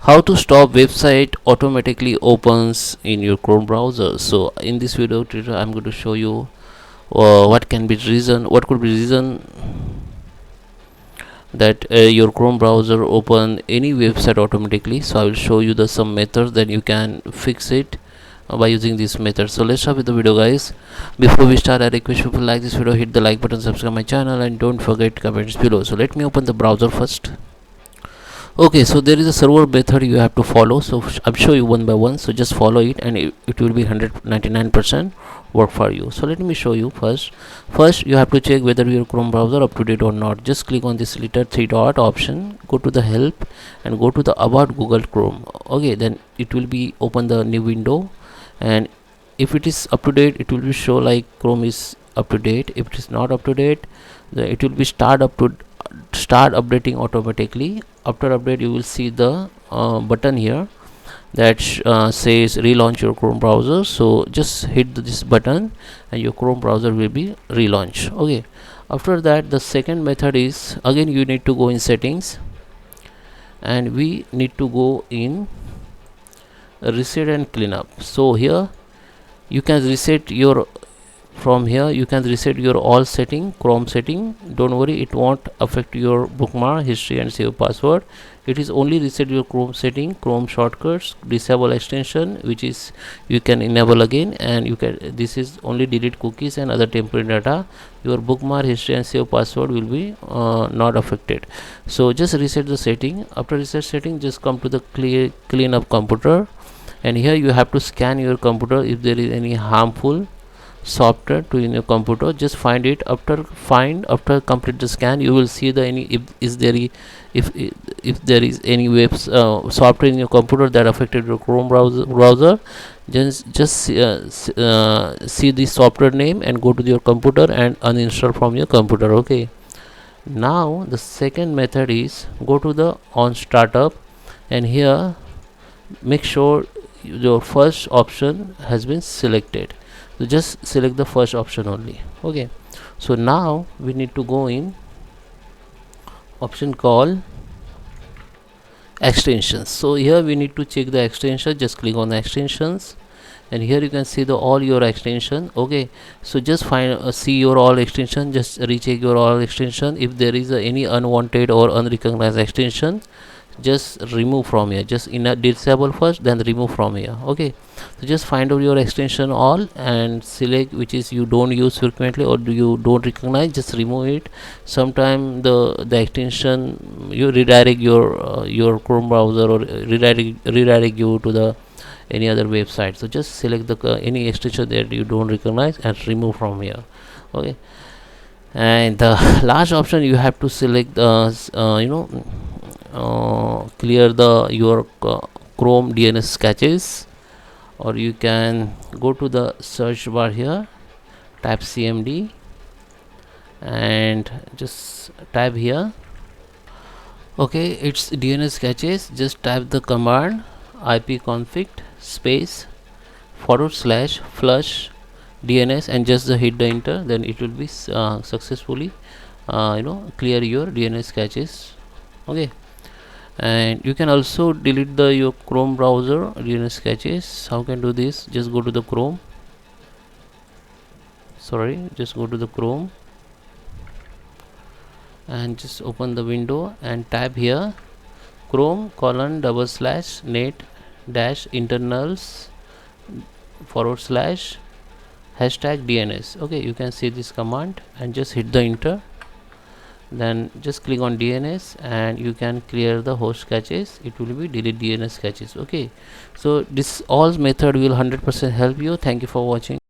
How to stop website automatically opens in your Chrome browser. So in this video tutorial I'm going to show you what could be reason that your Chrome browser open any website automatically. So I will show you the some methods that you can fix it by using this method. So let's start with the video, guys. Before we start, I request you to like this video, hit the like button, subscribe my channel, and don't forget comments below. So let me open the browser first. Okay, so there is a server method you have to follow, so I'm show you one by one. So just follow it and it will be 199% work for you. So let me show you. First you have to check whether your Chrome browser up to date or not. Just click on this little three dot option, go to the help and go to the about Google Chrome. Okay, then it will be open the new window, and if it is up to date it will be show like Chrome is up to date. If it is not up to date, then it will be start updating automatically. After update you will see the button here that says relaunch your Chrome browser. So just hit this button and your Chrome browser will be relaunched. Okay, after that the second method is, again you need to go in settings and we need to go in reset and cleanup. So here you can reset your, from here you can reset your all setting, Chrome setting. Don't worry, it won't affect your bookmark history and save password. It is only reset your Chrome setting, Chrome shortcuts, disable extension which is you can enable again, and you can, this is only delete cookies and other temporary data. Your bookmark history and save password will be not affected. So just reset the setting. After reset setting, just come to the clean up computer, and here you have to scan your computer if there is any harmful software to in your computer. Just find it. After complete the scan, you will see the any if there is any software in your computer that affected your Chrome browser. Just see the software name and go to your computer and uninstall from your computer. Okay, now the second method is go to the on startup, and here make sure your first option has been selected. So just select the first option only. Okay, so now we need to go in option called extensions. So here we need to check the extension. Just click on the extensions, and here you can see the all your extension. Okay, so just find see your all extension. Just recheck your all extension. If there is any unwanted or unrecognized extension, just remove from here. Just disable first, then remove from here. Okay, so just find out your extension all and select which is you don't use frequently or do you don't recognize. Just remove it. Sometime the extension you redirect your Chrome browser or redirect you to the any other website. So just select the any extension that you don't recognize and remove from here. Okay, and the last option you have to select clear your Chrome DNS caches, or you can go to the search bar here, type cmd and just type here. Okay, it's DNS caches. Just type the command ipconfig space / flush DNS and just hit the enter. Then it will be successfully clear your DNS caches. Okay, and you can also delete your Chrome browser DNS caches. How can do this? Just go to the Chrome, just go to the Chrome and just open the window and type here Chrome :/net -internals / DNS. Okay, you can see this command and just hit the enter. Then just click on DNS and you can clear the host caches. It will be delete DNS caches. Okay, so this all method will 100% help you. Thank you for watching.